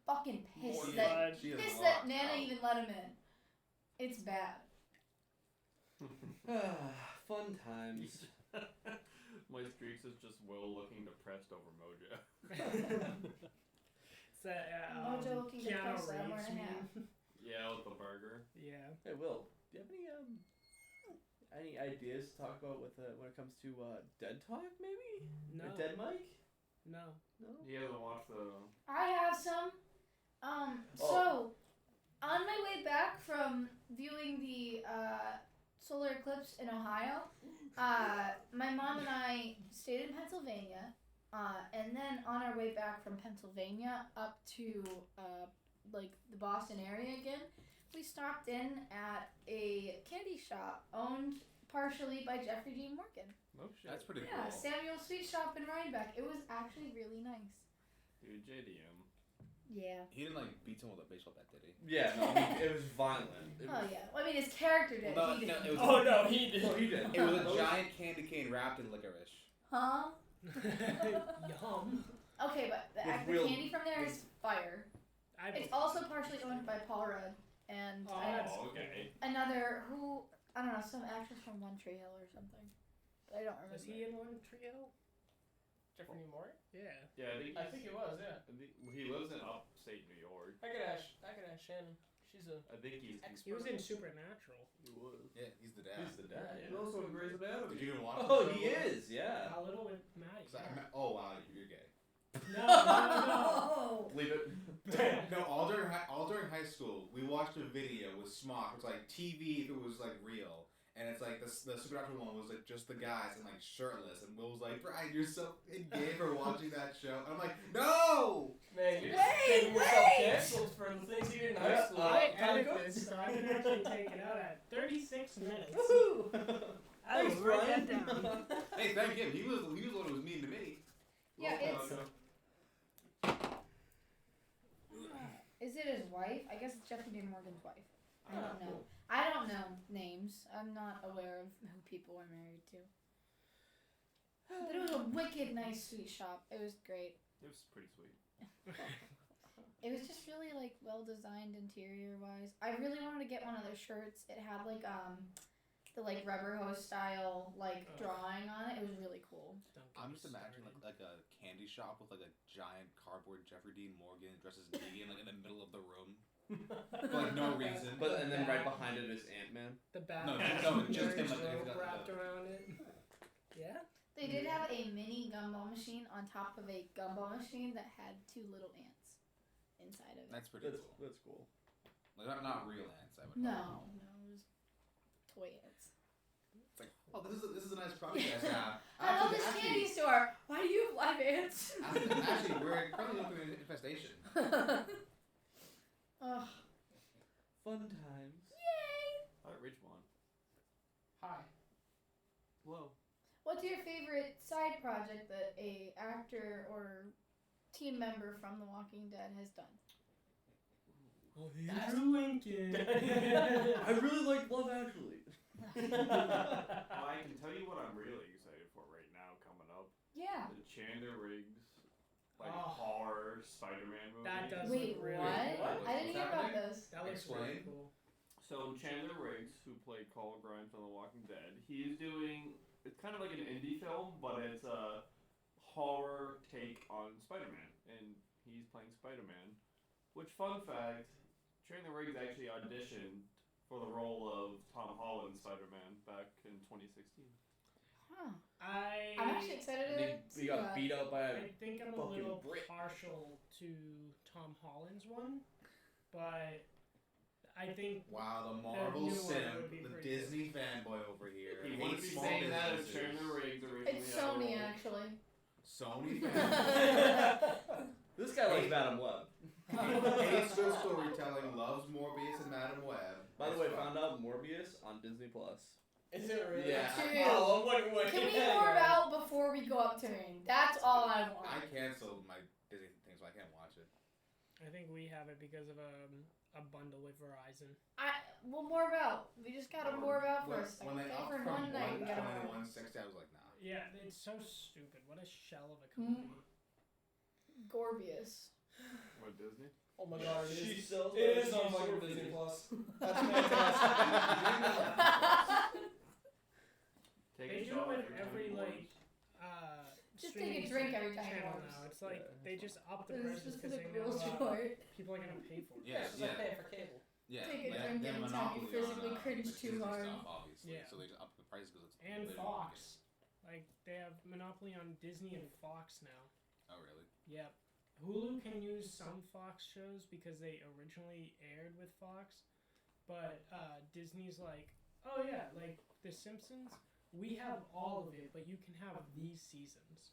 Fucking pissed More that blood. She is pissed locked that Nana out. even let him in. It's bad. now. Fun times. My streaks is just Will looking depressed over Mojo. It's that Mojo looking Keanu depressed that I'm Reeves wearing a hat. meme. Yeah, with the burger. Yeah. Hey, Will, do you have any ideas to talk about with when it comes to Dead Talk, maybe? No. Or Dead Mike? No. No. He hasn't watched the. I have some. So on my way back from viewing the solar eclipse in Ohio, my mom and I stayed in Pennsylvania, and then on our way back from Pennsylvania up to like the Boston area again, we stopped in at a candy shop owned partially by Jeffrey Dean Morgan. Oh shit. That's pretty Yeah, cool. Samuel Sweet Shop in Rhinebeck. It was actually really nice. Dude, JDM. Yeah. He didn't like beat someone with a baseball bat, did he? Yeah, no, it was violent. It Oh was, yeah. Well, I mean, his character did. Well, He no, didn't. it was Oh no, he did. Oh, he did. It was a giant candy cane wrapped in licorice. Huh? Yum. Okay, but the real- candy from there is fire. It's also partially owned by Paul Rudd and Oh, I- that's Oh, okay. another who I don't know, some actress from One Tree Hill or something. But I don't remember. Was he in One Trio? Jeffrey Dean Morgan? Yeah. Yeah, I think he was. Yeah. he lives in upstate New York. I could ask Shannon. She's a. I think he's. Expert. He was in Supernatural. He was. Yeah, he's the dad. He's the dad. Yeah. He's also in Grey's Anatomy. Did you even watch Oh, the show? he is. Yeah. A little with Maddie. Oh wow, you're gay. No. Oh. Leave it. No, all during high school, we watched a video with Smock. It was like TV if it was like real, and it's like the Supernatural one was like just the guys and like shirtless, and Will was like, "Brian, you're so gay for watching that show." And I'm like, "No!" Man, you're Wait, getting yourself wait! canceled for the things you did in high Yeah, school. I Kinda edit good. this, so I can actually take it out at 36 minutes. Woohoo! I will Thanks, write Brian. that down. Hey, thank him. He was the one who was mean to me. Yeah, it's. Okay. Is it his wife? I guess it's Jeffrey Dean Morgan's wife. I don't know. Cool. I don't know names. I'm not aware of who people are married to. But it was a wicked nice sweet shop. It was great. It was pretty sweet. It was just really like well designed interior wise. I really wanted to get one of their shirts. It had like the like rubber hose style like drawing on it. It was really cool. Don't get I'm me just imagining started. like a candy shop with like a giant cardboard Jeffrey Dean Morgan dressed as Negan like in the middle of the room for like no reason. But and then right behind it is Ant-Man. The back. No, just him, like, he's got wrapped the- around it. Yeah. They did have a mini gumball machine on top of a gumball machine that had two little ants inside of it. That's pretty cool. That's cool. Like not real ants, I would. No, it was toy ants. It's like, oh, this is a nice product you guys have. I love this candy store. Why do you have live ants? Actually, we're currently looking at an infestation. Ugh. Fun times. Yay! Alright, Richmond. Hi. Hello. What's your favorite side project that a actor or team member from The Walking Dead has done? Andrew Lincoln. I really like Love Actually. Well, I can tell you what I'm really excited for right now coming up. Yeah. The Chandler Riggs, like Oh. horror Spider-Man movie. That does Wait, look really what? cool. I didn't hear about this. That looks really Explain. cool. So Chandler Riggs, who played Carl Grimes on The Walking Dead, he's doing, it's kind of like an indie film, but it's a horror take on Spider-Man, and he's playing Spider-Man. Which, fun fact, Chandler Riggs actually auditioned for the role of Tom Holland's Spider-Man back in 2016. Huh. I'm I'm actually excited to He see got that. beat up by I think I'm a fucking little Brit. partial to Tom Holland's one, but I think Wow, the new Marvel one simp, would be the pretty Disney fanboy over here. He wouldn't be Hates small saying that if businesses. Chandler Riggs originally It's had a Sony, role. actually. Sony fanboy. This guy likes Madam Web. Hates good storytelling, loves Morbius and Madam Web. By the way, found out Morbius on Disney Plus. Is it really? Yeah. Dude. Oh, what? Can we more about before we go up to ring? That's all I want. I canceled my Disney thing, so I can't watch it. I think we have it because of a bundle with Verizon. Well, more about. We just got a more about first. When they Okay, offered for from one night, we got 120 to a 160, I was like, nah. Yeah, it's so stupid. What a shell of a company. Gorbius. What, Disney? Oh my god, She it sells is those on so fucking busy. Disney Plus. That's fantastic. Take They a do shot it every every time you like Just streaming take a drink every time you channel want. now. It's like they just up the There's prices because specific they know rules for it. people are gonna pay for it. Yeah, It's like paying for cable. Yeah, Take a they drink have every time you monopoly physically on, cringe the too Disney hard. Stuff, obviously. Yeah. So they just up the price because it's And they don't Fox. Like they have monopoly on Disney and Fox now. market. Oh really? Yep. Hulu can use some Fox shows because they originally aired with Fox, but Disney's like, oh yeah, like The Simpsons, we have all of it, but you can have these seasons.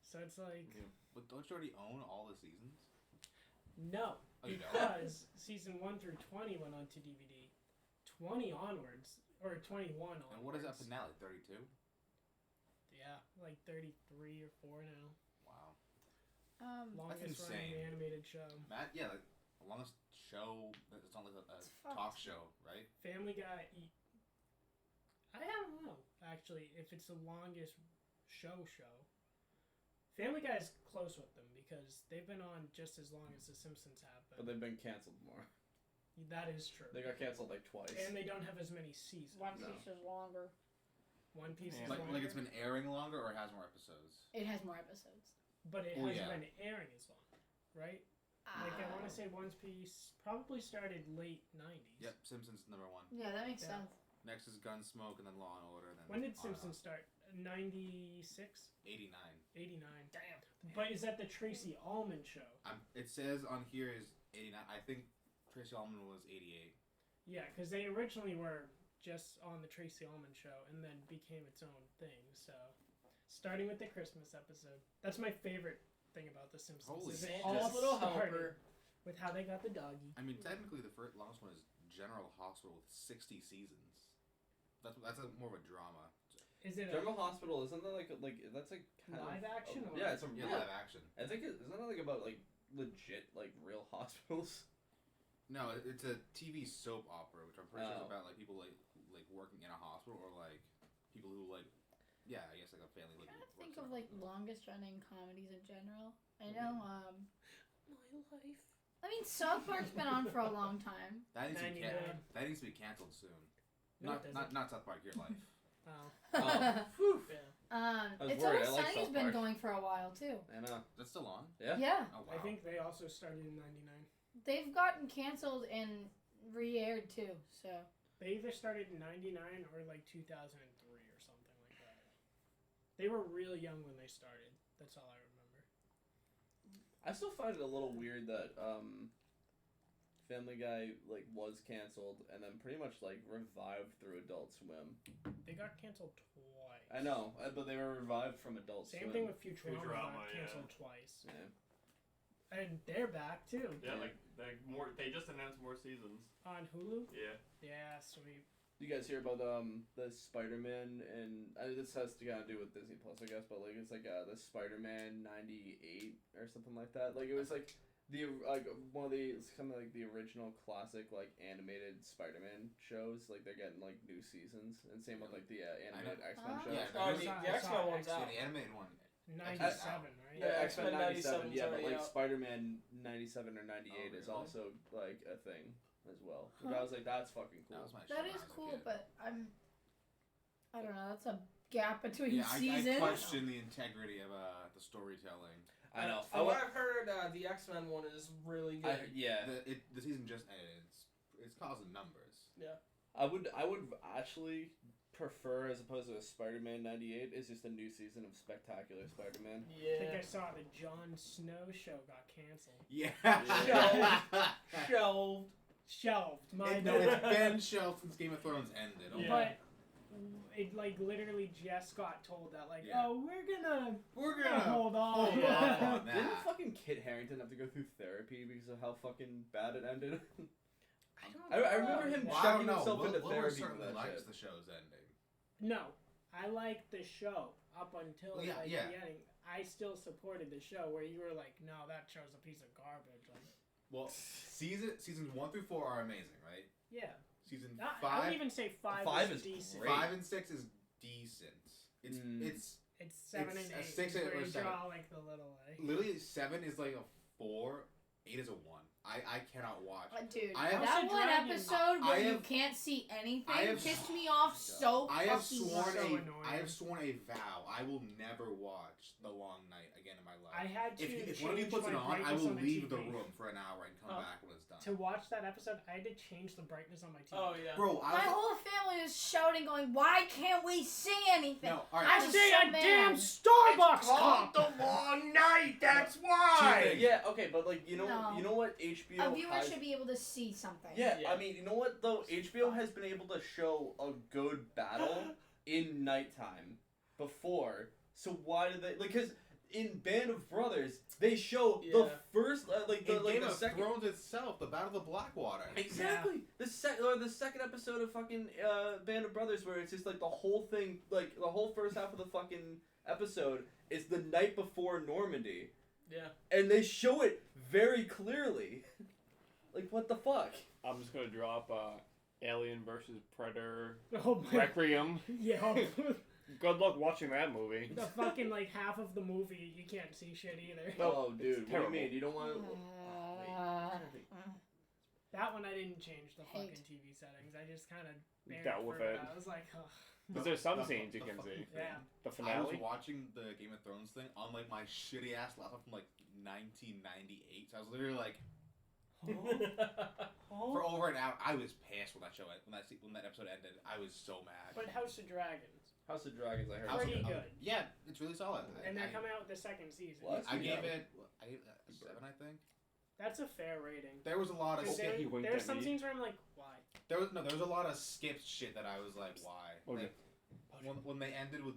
So it's like, But don't you already own all the seasons? no, Oh, you don't? because season 1 through 20 went on to DVD. 20 onwards, or 21 onwards. And what is that finale? 32? Yeah, like 33 or 4 now. Wow. Longest insane. running animated show. Matt, yeah, like the longest show. It's not like a It's talk Fox. show, right? Family Guy. I don't know actually if it's the longest show. Family Guy is close with them because they've been on just as long as The Simpsons have But been. they've been canceled more. That is true. They got canceled like twice. And they don't have as many seasons. One No. Piece is longer. One Piece is Yeah. longer, Like it's been airing longer or it has more episodes? It has more episodes. but it Oh, hasn't yeah. been airing as long, right? Like I want to say One Piece probably started late 90s. Yep, Simpsons number 1. Yeah, that makes Yeah. sense. Next is Gunsmoke and then Law and Order. And then When did on and Simpsons start? 96? on. 89. 89. Damn. But is that the Tracy Ullman show? It says on here is 89. I think Tracy Ullman was 88. Yeah, because they originally were just on the Tracy Ullman show and then became its own thing. So, starting with the Christmas episode, that's my favorite thing about The Simpsons. Holy is it shit. all Santa's little started helper. with how they got the doggy. I mean, technically the first longest one is General Hospital with 60 seasons. That's more of a drama. Is it General Hospital, isn't that like that's like kind Live of, action or- yeah, it's a Yeah, real. live action. I think isn't that like about like legit like real hospitals? No, it's a TV soap opera, which I'm pretty sure is Oh. about like people like working in a hospital or like people who like, yeah, I guess like a family. I'm Like, trying to works think in of a like hospital. longest running comedies in general. I know. My life. I mean, South Park's been on for a long time. That needs to be 99. that needs to be canceled soon. No, it doesn't. Not South Park, Your Life. Oh. Oh. Yeah. I was It's worried. Always I like Sunny's South been Park. going for a while too. I know. That's still on. Yeah. Yeah, Oh wow. I think they also started in 99. they've gotten canceled and re-aired too. So They either started in 99 or like 2003 or something like that. They were real young when they started. That's all I remember. I still find it a little weird that Family Guy like was canceled and then pretty much like revived through Adult Swim. They got canceled twice. I know, but they were revived from Adult Same Swim. thing with Futurama, Futurama, got yeah. canceled twice. Yeah. And they're back too. Yeah, like more. They just announced more seasons. On Hulu? Yeah. Yeah, sweet. You guys hear about the Spider-Man and this has to kind of do with Disney Plus, I guess, but like it's like the Spider-Man 98 or something like that. Like it was like the like one of the some of like the original classic like animated Spider-Man shows. Like they're getting like new seasons, and same with like the animated X-Men Oh. shows. Yeah, Oh, there's- the X-Men one's Yeah, out. the animated one. 97, right? Yeah, X-Men 97, 97's yeah, but already like out. Spider-Man 97 or 98 Oh, is really? also like a thing as well. Which I was like, that's fucking cool. That was my that shit when is I was a cool, kid. but I don't know. That's a gap between Yeah, I seasons. question the integrity of the storytelling. I know. From what I've heard, the X-Men one is really good. Yeah. The season just ended. It's causing numbers. I would actually prefer, as opposed to a Spider-Man 98, is just a new season of Spectacular Spider-Man. I think I Yeah. saw the Jon Snow show got canceled. Yeah. Shelved. Shelved. My No, bad. it's been shelved since Game of Thrones ended. Oh Yeah. But it like literally just got told that like, Yeah. oh, we're gonna We're hold on. hold Yeah. off on Didn't that. fucking Kit Harington have to go through therapy because of how fucking bad it ended? I don't I remember him Well, I don't chucking know. himself into Wilbur therapy for certainly that likes shit. the show's ending. No, I liked the show up until Well, yeah, the ending. I still supported the show where you were like, no, that show's a piece of garbage. Like, Well, seasons 1 through 4 are amazing, right? Yeah. Season I 5. would even say 5 is decent. great. 5 and 6 is decent. It's It's 7 It's and a 8. 6 where or you 7. draw like the little A. literally 7 is like a 4, 8 is a 1. I cannot watch. Dude, I have- that House of one Dragon- episode where I you have- can't see anything I have- pissed me off so I have fucking sworn much. So a annoying. I have sworn a vow I will never watch The Long Night again in my life. I had to if one of you change puts it my on, I brightness will on my leave the TV. room for an hour and come Oh. back when it's done. To watch that episode, I had to change the brightness on my TV. Oh yeah. Bro, My whole family is shouting, going, "Why can't we see anything?" no, all I right. I was see so a mad. damn Starbucks cup! The Long Night. That's why! Yeah, okay, but like you know No. what HBO A viewer has. should be able to see something. Yeah, Yeah. I mean, you know what though? HBO has been able to show a good battle in nighttime before. So why do they like? Because in Band of Brothers, they show the Yeah. first In Game the of second. Thrones itself, the Battle of the Blackwater. Exactly. The second episode of fucking Band of Brothers, where it's just like the whole thing, like the whole first half of the fucking episode is the night before Normandy, Yeah. and they show it very clearly. Like what the fuck? I'm just gonna drop Alien versus Predator Oh my. Requiem. Yeah. Good luck watching that movie. The fucking like half of the movie you can't see shit either. Oh, dude, what do you terrible. mean? You don't want? That one I didn't change the Hate. fucking TV settings. I just kind of Dealt with it. I was like, oh. Because there's some The- scenes you the can fucking see. thing. Yeah. The I was finale. watching the Game of Thrones thing on like my shitty ass laptop from like 1998. So I was literally like, for over an hour. I was pissed when that episode ended. I was so mad. But House of Dragons. House of Dragons, I heard. House of- Pretty good. Yeah, it's really solid. And they're I- coming out with the second season. What? I gave Yeah. it a 7, I think. That's a fair rating. There was a lot of Because Okay, he winked there's at some me. scenes where I'm like, why? there was a lot of skipped shit that I was like, why? Okay. Like when they ended with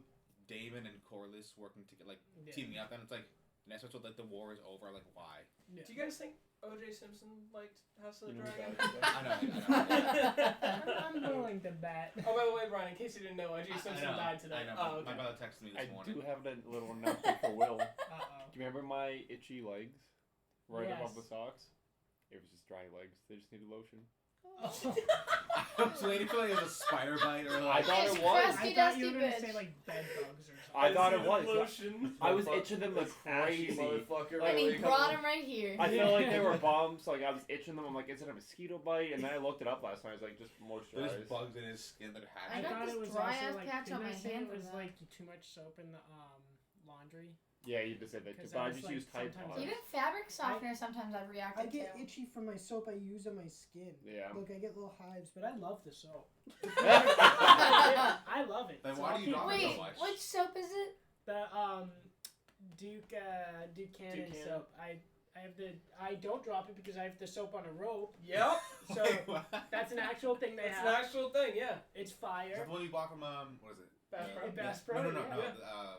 Damon and Corlys working together, like Yeah. teaming up, and it's like the next episode, like the war is over. Like why? Yeah. Do you guys think O.J. Simpson liked House of the You know Dragon? that. I'm willing to bet. Oh, by the way, Brian, in case you didn't know, O.J. I Simpson know, died today. I know. Oh, My okay. brother texted me I this morning. do have a little announcement for Will. Uh-oh. Do you remember my itchy legs? Right above the Yes. socks? It was just dry legs. They just needed lotion. I was waiting for like it was a spider bite or I like. thought This it was. crusty, I thought dusty you were going to bitch. say like bed bugs or something. I thought it was. Lotion. I was itching them like Ashy crazy. motherfucker. And he really brought coming- him right here. I felt like they were bumps. Like I was itching them. I'm like, is it a mosquito bite? And then I looked it up last night. I was like, just There's moisturize. bugs in his skin that are I I hatching. got thought this it was dry also ass like, patch on didn't my I say hand it from was that. like too much soap in the laundry? Yeah, you just said that too. 'Cause But I I was just like, used Tide sometimes Pods. Even fabric softener sometimes I've reacted I get to. itchy from my soap I use on my skin. Yeah. Look, I get little hives, But I love the soap. Yeah. I love it. Then So why I'll do you keep drop it. it so Wait, much? which soap is it? The Duke soap. I don't drop it because I have the soap on a rope. Yep. So Wait, what? that's an actual thing they It's have. an actual thing, yeah. It's Is fire. that the one you bought from what is it? Bass Pro? Bass No, Pro, no, no,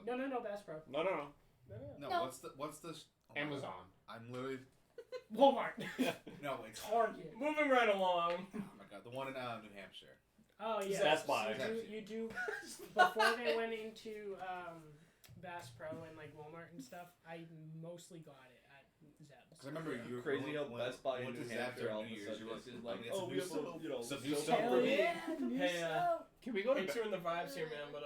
yeah. no. No, Bass Pro. No. No, No. what's the? Oh my Amazon. God. I'm literally Walmart. no. It's Target. Moving right along. oh my god, the one in New Hampshire. Oh yeah. Best Buy. You do before they went into Bass Pro and like Walmart and stuff. I mostly got it at Zeb's. Because I remember you were Crazy how Best Buy in went New to Zapp's Hampshire all of New a Year's, sudden you were is like, like, it's oh, a we new have some, soap. you know, Some new soap soap for for me. me. Hey, Can we go to? Entering the vibes here, man, but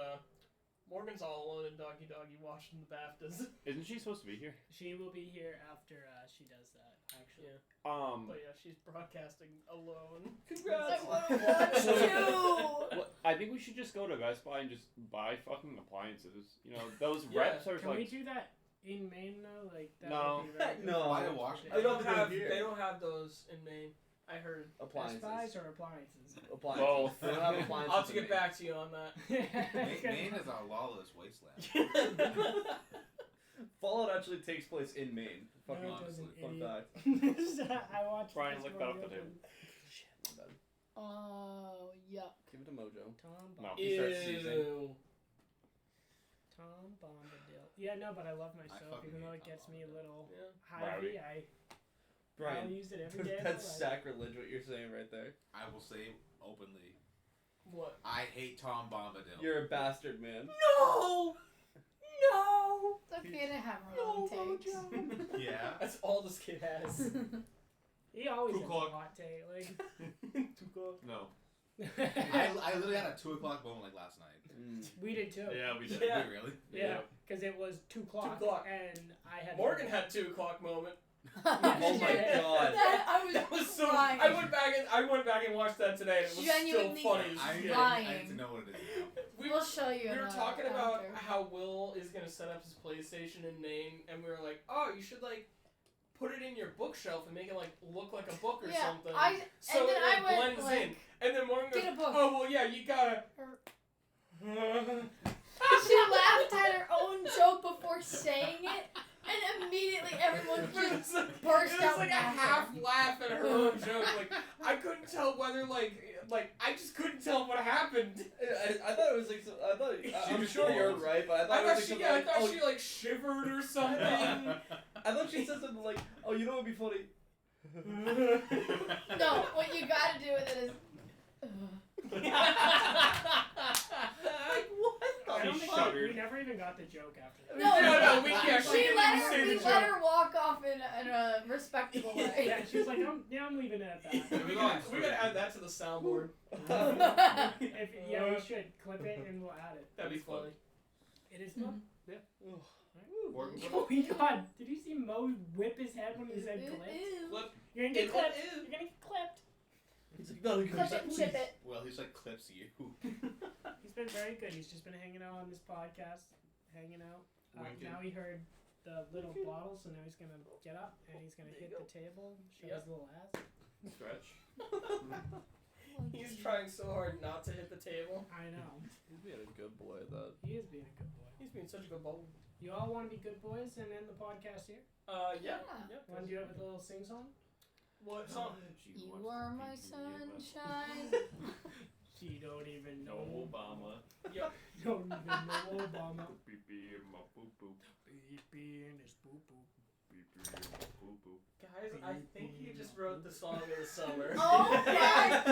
Morgan's all alone in Doggy Doggy watching the BAFTAs. Isn't she supposed to be here? She will be here after she does that. Actually. Yeah. But yeah, she's broadcasting alone. I Congrats! would've watched you. Well, I think we should just go to Best Buy and just buy fucking appliances. You know, those Yeah. reps are Can like. we do that in Maine though? Like that No. would be very good. No. Why in Washington? They don't They don't have here. they don't have those in Maine. I heard. Best Appliances. Buys or appliances? Appliances. Both. They don't have appliances. I'll have to in get Maine. back to you on that. Maine is a lawless wasteland. Fallout actually takes place in Maine. No, Fucking it honestly. Fun doesn't, fact. I watched. Brian, this look that up one to the him. Shit, my bad. Oh, yuck. Give it to Mojo. Tom No. He starts seasoning. Ew. Tom Bombadil. Yeah, no, but I love my I soap, fucking even though hate it gets Tom me a Bombadil. little Yeah. hivey. I'll Brian, use it every day. of my that's life. sacrilege what you're saying right there. I will say openly, What? I hate Tom Bombadil. You're a bastard, man. No! No! It's okay to have wrong takes. Yeah. That's all this kid has. He always 2 has a o'clock. hot take. Like, 2 o'clock. No. I literally had a 2 o'clock moment like last night. we did too. Yeah, we did. Yeah. Wait, really? Yeah, because it was 2 o'clock. 2 o'clock. And I had. Morgan had 2 o'clock moment. Oh my god. That was so. crying. I went back and watched that today, and it was Genuinely still funny. I as need shit. lying. to know what it is now. We'll show you. We were in talking about after. how Will is gonna set up his PlayStation and name, and we were like, "Oh, you should like put it in your bookshelf and make it like look like a book or something." So and then it I like, went blends like, in, and then Morgan goes, get a book. "Oh well, yeah, you gotta." She laughed at her own joke before saying it, and immediately everyone just burst It was out like a laughing. half laugh at her own joke. Like I couldn't tell whether like I just couldn't tell what happened. I thought it was like I'm sure you're right, but I thought I it was thought like she something like, she like shivered or something. I thought she said something like, oh, you know what would be funny? No, what you gotta do with it is. Like what the I don't think fuck? we never even got the joke after that. No, we yeah, she we didn't let even say her. the We joke. let her walk off in a respectable way. Yeah, she was like, I'm leaving it at that. We gotta add that to the soundboard. We should clip it and we'll add it. That'd be funny. It is fun. Yeah. Oh my god, did you see Mo whip his head when he said clip? Flip. You're gonna get It clipped. is. You're gonna get clipped. He's like, no, Clip it and chip it. Well, he's like clips you. He's been very good. He's just been hanging out on this podcast, hanging out. Winking. Now he heard the little bottle, so now he's gonna get up and he's gonna hit the table, show his little ass. Stretch. He's trying so hard not to hit the table. I know. He's being a good boy at that. He is being a good boy. He's being such a good boy. You all want to be good boys and end the podcast here? Yeah. Want to do it with a little sing song? What song? You are my sunshine. She don't even No know. Obama. Yep. Don't even know Obama. Beep beep in my poo poo. Beep in his boo boo. Beep beep in my poo poo. Guys, I think he just wrote the song of the summer. Oh my god.